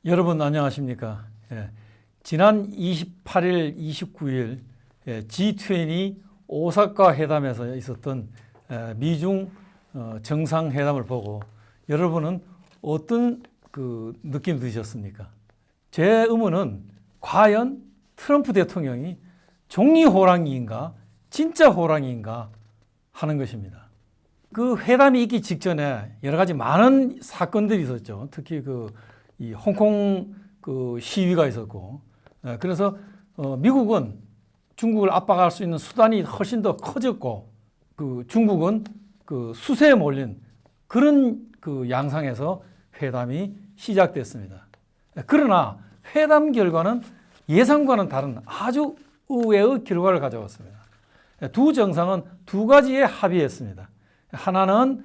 여러분 안녕하십니까? 지난 28일, 29일 G20 오사카 회담에서 있었던 미중 정상회담을 보고 여러분은 어떤 느낌 드셨습니까? 제 의문은 과연 트럼프 대통령이 종이 호랑이인가 진짜 호랑이인가 하는 것입니다. 그 회담이 있기 직전에 여러 가지 많은 사건들이 있었죠. 특히 이 홍콩 시위가 있었고, 그래서 미국은 중국을 압박할 수 있는 수단이 훨씬 더 커졌고, 중국은 수세에 몰린 그런 양상에서 회담이 시작됐습니다. 그러나 회담 결과는 예상과는 다른 아주 의외의 결과를 가져왔습니다. 두 정상은 두 가지에 합의했습니다. 하나는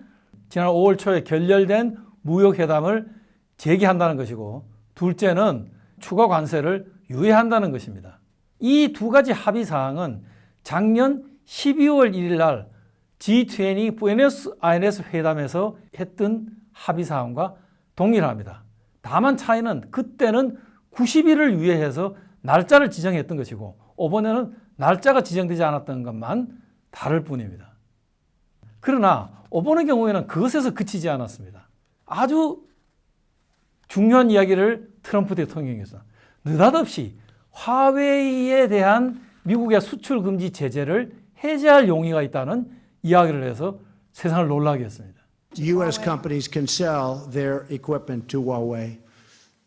지난 5월 초에 결렬된 무역회담을 재개한다는 것이고, 둘째는 추가 관세를 유예한다는 것입니다. 이 두 가지 합의 사항은 작년 12월 1일 날 G20 부에노스아이레스 회담에서 했던 합의 사항과 동일합니다. 다만 차이는 그때는 90일을 유예해서 날짜를 지정했던 것이고, 이번에는 날짜가 지정되지 않았던 것만 다를 뿐입니다. 그러나 이번의 경우에는 그것에서 그치지 않았습니다. 아주 중요한 이야기를 트럼프 대통령께서 느닷없이 화웨이에 대한 미국의 수출 금지 제재를 해제할 용의가 있다는 이야기를 해서 세상을 놀라게 했습니다. U.S. companies can sell their equipment to Huawei.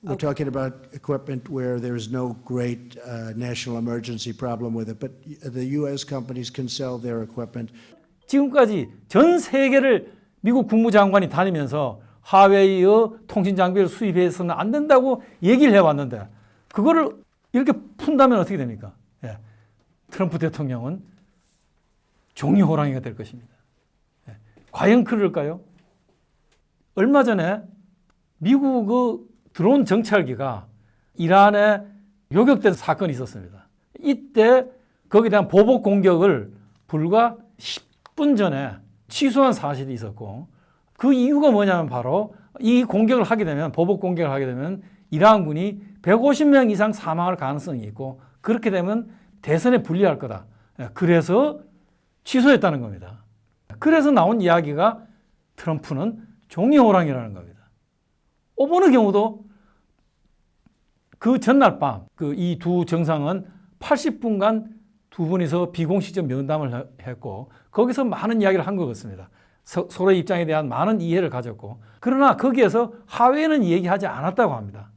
We're talking about equipment where there is no great national emergency problem with it, but the U.S. companies can sell their equipment. 지금까지 전 세계를 미국 국무장관이 다니면서 화웨이의 통신 장비를 수입해서는 안 된다고 얘기를 해왔는데 그거를 이렇게 푼다면 어떻게 됩니까? 트럼프 대통령은 종이 호랑이가 될 것입니다. 과연 그럴까요? 얼마 전에 미국의 드론 정찰기가 이란에 요격된 사건이 있었습니다. 이때 거기에 대한 보복 공격을 불과 10분 전에 취소한 사실이 있었고, 그 이유가 뭐냐면 바로 이 공격을 하게 되면, 보복 공격을 하게 되면 이란군이 150명 이상 사망할 가능성이 있고, 그렇게 되면 대선에 불리할 거다. 그래서 취소했다는 겁니다. 그래서 나온 이야기가 트럼프는 종이 호랑이라는 겁니다. 이번의 경우도 그 전날 밤 이 두 정상은 80분간 두 분이서 비공식적 면담을 했고, 거기서 많은 이야기를 한 것 같습니다. 서로의 입장에 대한 많은 이해를 가졌고, 그러나 거기에서 하회는 얘기하지 않았다고 합니다.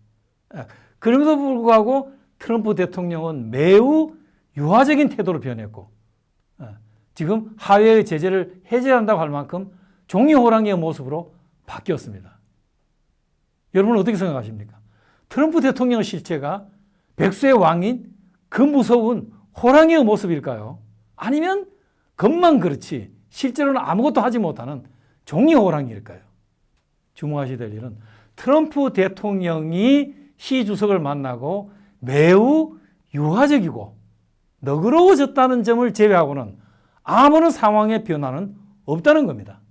그럼에도 불구하고 트럼프 대통령은 매우 유화적인 태도로 변했고, 지금 하회의 제재를 해제한다고 할 만큼 종이 호랑이의 모습으로 바뀌었습니다. 여러분은 어떻게 생각하십니까? 트럼프 대통령의 실체가 백수의 왕인 그 무서운 호랑이의 모습일까요? 아니면 겉만 그렇지 실제로는 아무것도 하지 못하는 종이 호랑이일까요? 주목하셔야 될 일은 트럼프 대통령이 시 주석을 만나고 매우 유화적이고 너그러워졌다는 점을 제외하고는 아무런 상황의 변화는 없다는 겁니다.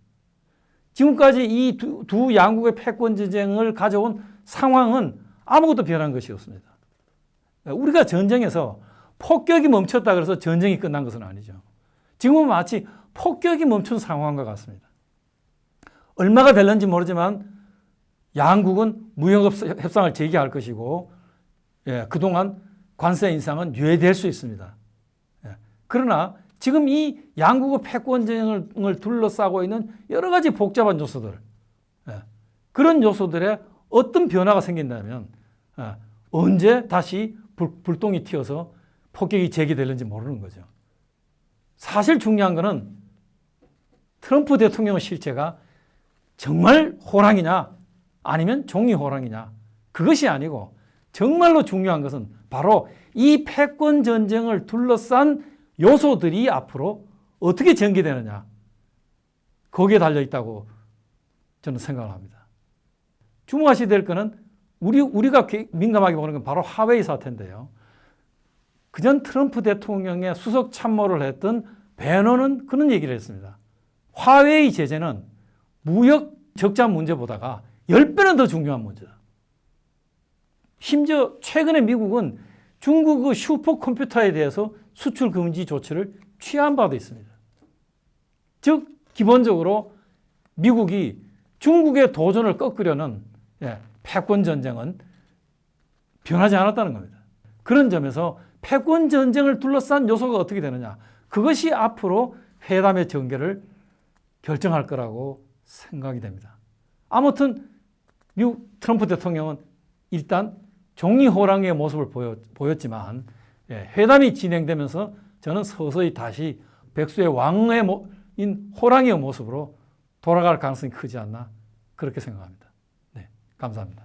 지금까지 이 두 양국의 패권 전쟁을 가져온 상황은 아무것도 변한 것이 없습니다. 우리가 전쟁에서 폭격이 멈췄다 그래서 전쟁이 끝난 것은 아니죠. 지금은 마치 폭격이 멈춘 상황과 같습니다. 얼마가 될는지 모르지만 양국은 무역 협상을 재개할 것이고, 그동안 관세 인상은 유예될 수 있습니다. 그러나 지금 이 양국의 패권 전쟁을 둘러싸고 있는 여러 가지 복잡한 요소들, 그런 요소들에 어떤 변화가 생긴다면 언제 다시 불똥이 튀어서 폭격이 재개될는지 모르는 거죠. 사실 중요한 것은 트럼프 대통령의 실체가 정말 호랑이냐 아니면 종이 호랑이냐, 그것이 아니고 정말로 중요한 것은 바로 이 패권 전쟁을 둘러싼 요소들이 앞으로 어떻게 전개되느냐, 거기에 달려있다고 저는 생각을 합니다. 주목하셔야 될 것은 우리가 민감하게 보는 건 바로 하웨이 사태인데요. 그전 트럼프 대통령의 수석 참모를 했던 배너는 그런 얘기를 했습니다. 화웨이 제재는 무역 적자 문제보다가 10배는 더 중요한 문제다. 심지어 최근에 미국은 중국 그 슈퍼컴퓨터에 대해서 수출 금지 조치를 취한 바도 있습니다. 즉 기본적으로 미국이 중국의 도전을 꺾으려는 패권 전쟁은 변하지 않았다는 겁니다. 그런 점에서 패권 전쟁을 둘러싼 요소가 어떻게 되느냐, 그것이 앞으로 회담의 전개를 결정할 거라고 생각이 됩니다. 아무튼 미국 트럼프 대통령은 일단 종이호랑이의 모습을 보였지만 회담이 진행되면서 저는 서서히 다시 백수의 왕인 호랑이의 모습으로 돌아갈 가능성이 크지 않나 그렇게 생각합니다. 네, 감사합니다.